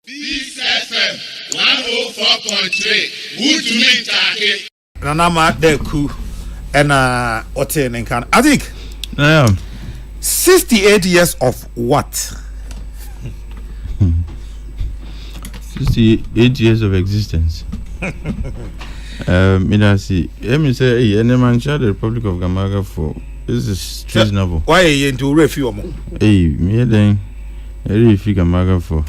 Peace FM 104.3. Good to meet you. Nanama Deku and Oten and Kan. Atik. Yeah. 68 years of what? 68 years of existence. Let me say, any man share the Republic of Gamaga for this is treasonable. Why are you into refuse? Hey, me then, I figure Gamaga for.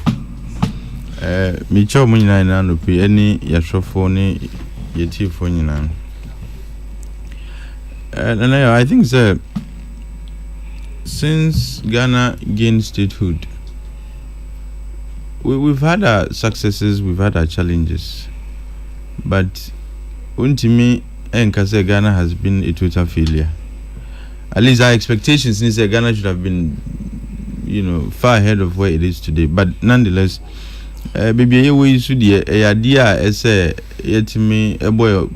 Me chow money na no pay any yasho phone yeti phone na. And I think sir, since Ghana gained statehood, we've had our successes, we've had our challenges, but ultimately, Ghana has been a total failure. At least our expectations since Ghana should have been, far ahead of where it is today. But nonetheless, baby, you should idea as a yet me a boy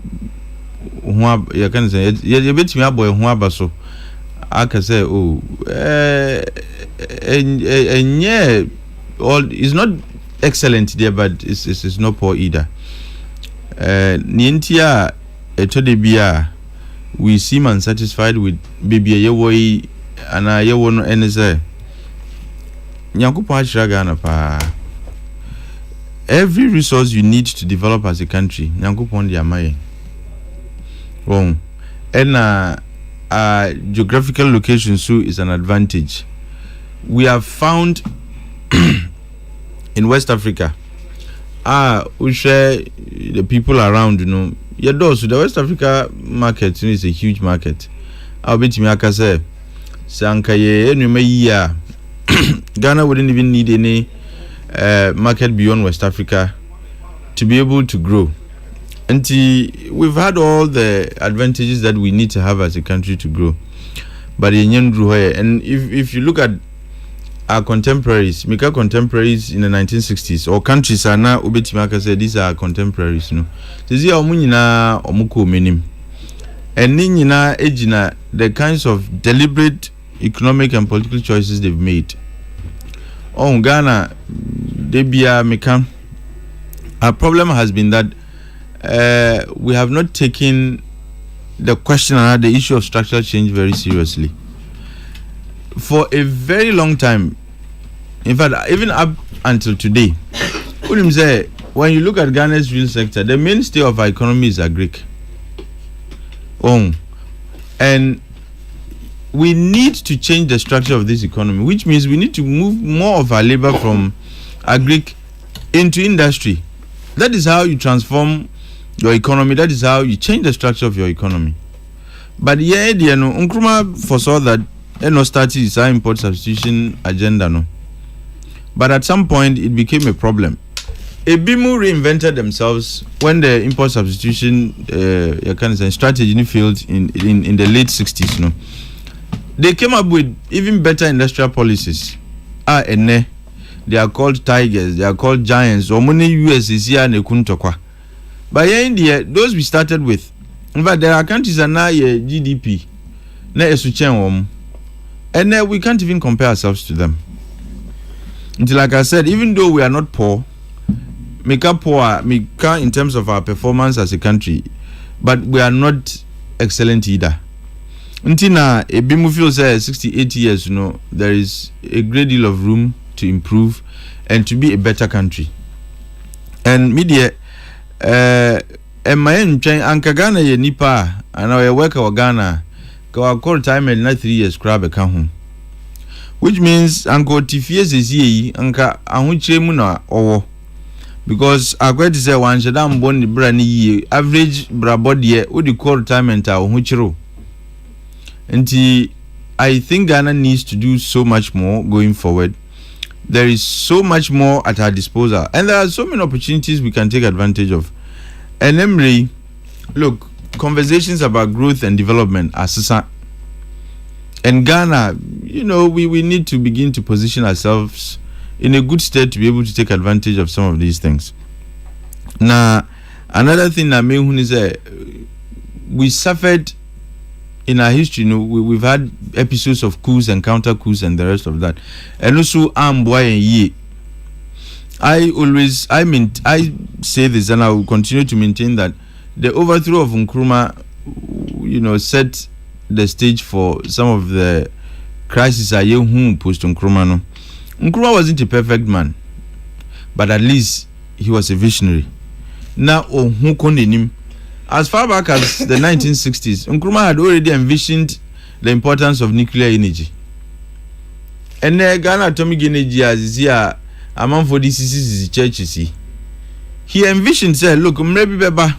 who you can say you bet me a boy who abaso. I can say and yeah, all is not excellent there, but it's not poor either. Nientia etodebia we seem unsatisfied with baby yewoi ana yewo no enese nyankopon achira Ghana pa. Every resource you need to develop as a country nyankopon dey amaye won and geographical location so is an advantage. We have found in West Africa we share the people around, the West Africa market is a huge market. I'll bet me say Sankaye year Ghana wouldn't even need any market beyond West Africa to be able to grow. And we've had all the advantages that we need to have as a country to grow. But and if you look at our contemporaries, in the 1960s, or countries are now Ubetimaka said these are contemporaries, Tizi omunina omuko menim. And ninina ejina the kinds of deliberate economic and political choices they've made. Oh Ghana, debia mekam. Our problem has been that we have not taken the question and the issue of structural change very seriously. For a very long time, in fact, even up until today, when you look at Ghana's real sector, the mainstay of our economy is agric. And we need to change the structure of this economy, which means we need to move more of our labor from agric into industry. That is how you transform your economy. That is how you change the structure of your economy. But yeah, Nkrumah foresaw that no started his import substitution agenda, no. But at some point, it became a problem. Ebimu reinvented themselves when the import substitution strategy failed in the late 60s, no. They came up with even better industrial policies. They are called tigers, they are called giants. Or money US is here and kuntokwa. But here in India, those we started with, in fact, there are countries that now GDP, and we can't even compare ourselves to them. Until, like I said, even though we are not poor, in terms of our performance as a country, but we are not excellent either. Until now, a Bimu says 68 years, there is a great deal of room to improve and to be a better country. And media, and my Anka Ghana ye nipa, and I work our Ghana, go our call time and 3 years crab account home. Which means Uncle Tifies is ye, Anka Ahuche Muna or because I got to say one Shadam Bonnie Branny ye average brabody would you call time and our Huchero. And I think Ghana needs to do so much more going forward. There is so much more at our disposal, and there are so many opportunities we can take advantage of. And Emre, look, conversations about growth and development are sasa. And Ghana, we need to begin to position ourselves in a good state to be able to take advantage of some of these things. Now, another thing that is we suffered in our history, we've had episodes of coups and counter coups and the rest of that. And also, I say this, and I will continue to maintain that the overthrow of Nkrumah, set the stage for some of the crises I who post Nkrumah. No, Nkrumah wasn't a perfect man, but at least he was a visionary. Now, as far back as the 1960s, Nkrumah had already envisioned the importance of nuclear energy. And Ghana Atomic Energy as here among for this is churches. He envisioned, said, look, maybe our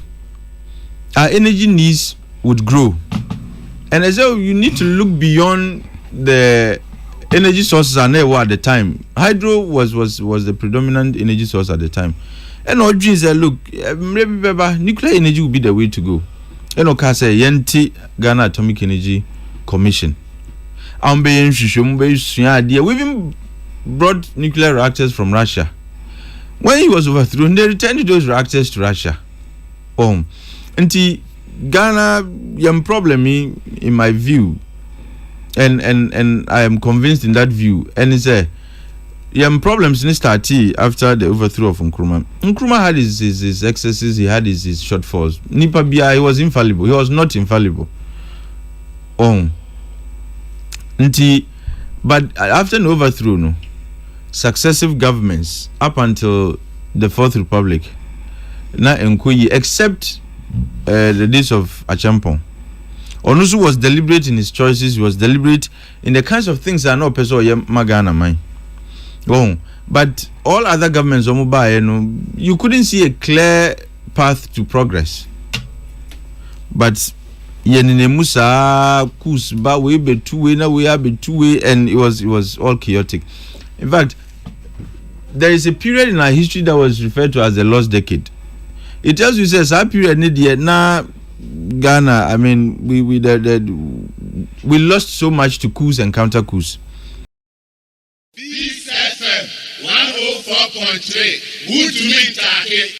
energy needs would grow. And as well, you need to look beyond the energy sources at the time. Hydro was the predominant energy source at the time. And Odrin said, look, maybe nuclear energy will be the way to go. And Oka said, Yenti Ghana Atomic Energy Commission. We even brought nuclear reactors from Russia. When he was overthrown, they returned those reactors to Russia. And Ghana, young problem in my view, and I am convinced in that view. And it's problems in started after the overthrow of Nkrumah. Nkrumah had his excesses, he had his shortfalls. Nipa Bia, he was infallible. He was not infallible. But after an overthrow, successive governments up until the Fourth Republic, except the days of Achampong, Onusu was deliberate in his choices. He was deliberate in the kinds of things that no person magana mind. But all other governments, you couldn't see a clear path to progress. But Musa Kusba we be two way now we are be two way, and it was all chaotic. In fact, there is a period in our history that was referred to as the lost decade. It tells you says that period need yet now Ghana. I mean, we lost so much to coups and counter coups. This FM 104.3. Good to meet you.